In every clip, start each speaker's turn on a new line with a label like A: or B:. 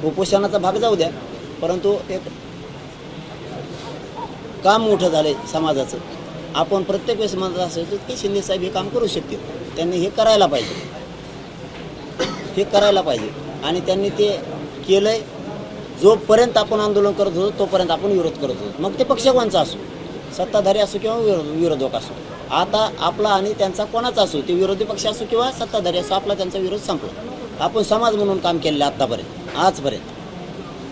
A: उपोषणाचा भाग जाऊ द्या, परंतु एक काम मोठं झालं आहे समाजाचं. आपण प्रत्येक वेळेस म्हणत असायचं की शिंदेसाहेब हे काम करू शकतील, त्यांनी हे करायला पाहिजे, हे करायला पाहिजे. आणि त्यांनी ते केलं आहे. जोपर्यंत आपण आंदोलन करत होतो तोपर्यंत आपण विरोध करत होतो, मग ते पक्ष कोणचा असो, सत्ताधारी असो किंवा विरोधक असो. आता आपला आणि त्यांचा कोणाचा असो, ते विरोधी पक्ष असो किंवा सत्ताधारी असो, आपला त्यांचा विरोध संपला. आपण समाज म्हणून काम केलेलं आत्तापर्यंत,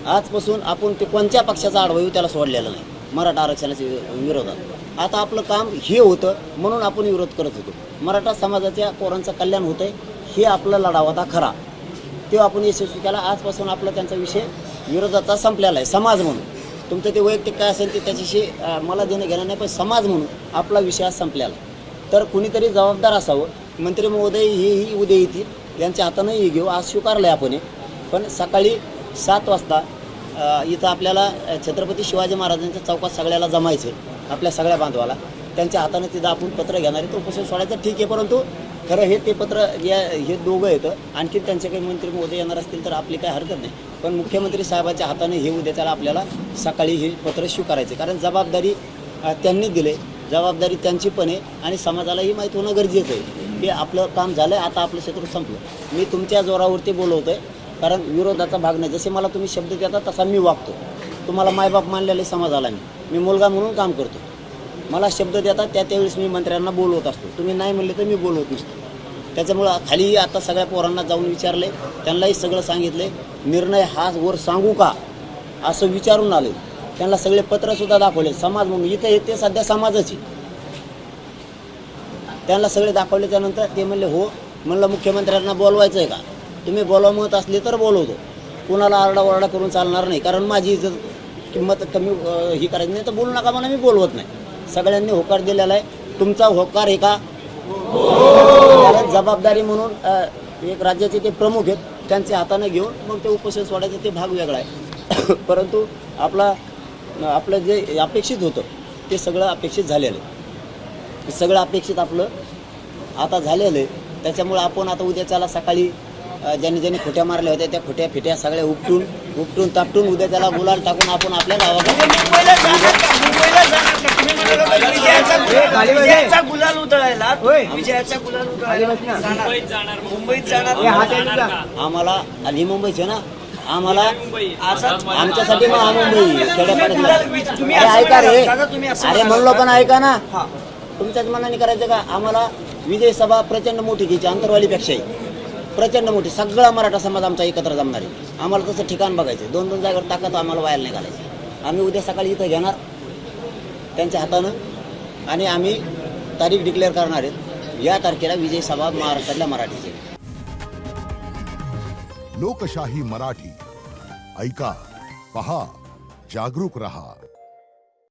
A: आजपासून आपण ते कोणत्या पक्षाचा आडवा येऊ त्याला सोडलेलं नाही मराठा आरक्षणाच्या विरोधात. आता आपलं काम हे होतं म्हणून आपण विरोध करत होतो. मराठा समाजाच्या पोरांचं कल्याण होतं आहे, हे आपला लढा होता खरा, तो आपण यशस्वी केला. आजपासून आपला त्यांचा विषय विरोधाचा संपलेला आहे. समाज म्हणून तुमचं ते वैयक्तिक काय असेल ते त्याच्याशी मला देणं घेणं नाही, पण समाज म्हणून आपला विषय आज संपलेला. तर कुणीतरी जबाबदार असावं. मंत्री महोदय हेही उद्या येतील, यांच्या हातानंही घेऊ. आज स्वीकारलं आहे आपण, पण सकाळी 7 वाजता इथं आपल्याला छत्रपती शिवाजी महाराजांच्या चौकात सगळ्याला जमायचं, आपल्या सगळ्या बांधवाला. त्यांच्या हातानं तिथं आपण पत्र घेणार आहे. तो उपोषण सोडायचं ठीक आहे, परंतु खरं हे ते पत्र हे दोघं येतं. आणखी त्यांचे काही मंत्री महोदय येणार असतील तर आपली काही हरकत नाही, पण मुख्यमंत्री साहेबाच्या हाताने हे उद्या त्याला आपल्याला सकाळी हे पत्र स्वीकारायचे. कारण जबाबदारी त्यांनी दिले, जबाबदारी त्यांची पण आहे आणि समाजालाही माहीत होणं गरजेचं आहे की आपलं काम झालं आहे, आता आपलं क्षेत्र संपलं. मी तुमच्या जोरावरती बोलवतो आहे, कारण विरोधाचा भाग नाही. जसे मला तुम्ही शब्द देता तसा मी वागतो. तुम्हाला मायबाप मानलेले समाजाला मी मुलगा म्हणून काम करतो. मला शब्द देतात त्यावेळेस मी मंत्र्यांना बोलवत असतो. तुम्ही नाही म्हणले तर मी बोलवत नसतो. त्याच्यामुळं खालीही आता सगळ्या पोरांना जाऊन विचारले, त्यांनाही सगळं सांगितले. निर्णय हा वर सांगू का असं विचारून आले. त्यांना सगळे पत्रसुद्धा दाखवले. समाज म्हणून इथं येते सध्या समाजाची, त्यांना सगळे दाखवले. त्यानंतर ते म्हणले हो. म्हणलं मुख्यमंत्र्यांना बोलवायचं आहे का? तुम्ही बोलवा म्हणत असले तर बोलवतो. कुणाला आरडाओरडा करून चालणार नाही, कारण माझी इज्जत किंमत कमी ही करायची नाही तर बोलू नका म्हणा, मी बोलवत नाही. सगळ्यांनी होकार दिलेला आहे. तुमचा होकार आहे का? कारण जबाबदारी म्हणून एक राज्याचे ते प्रमुख आहेत, त्यांच्या हाताने घेऊन मग ते उपोषण सोडायचं ते भाग वेगळा आहे. परंतु आपलं जे अपेक्षित होतं ते सगळं अपेक्षित झालेलं आहे. सगळं अपेक्षित आपलं आता झालेलं आहे. त्याच्यामुळे आपण आता उद्याच्याला सकाळी ज्यांनी खोट्या मारल्या होत्या त्या खोट्या फिट्या सगळ्या उपटून तापटून उद्या त्याला गुलाल टाकून आपण आपल्या गावाकडे
B: विजयाचा गुलाल उधळायला, विजयाचा गुलाल उधळायला मुंबईत जाणार.
A: आम्हाला आणि मुंबईचे ना, आम्हाला आमच्यासाठी मुंबई खेड्यापाड्यात. तुम्ही ऐका रे, अरे म्हणलो पण ऐका ना, तुमच्याच मनाने करायचं का? आम्हाला विजय सभा प्रचंड मोठी घ्यायची, आंतरवालीपेक्षाही प्रचंड मोठी. सगळा मराठा समाज आमचा एकत्र जमणार आहे. आम्हाला तसं ठिकाण बघायचं. 2-2 जागेवर ताकद आम्हाला व्हायला नाही घालायची. आम्ही उद्या सकाळी इथं घेणार त्यांच्या हातानं आणि आम्ही तारीख डिक्लेअर करणार आहेत. या तारखेला विजय सभा महाराष्ट्रातल्या मराठीची.
C: लोकशाही मराठी ऐका, पहा, जागरूक रहा.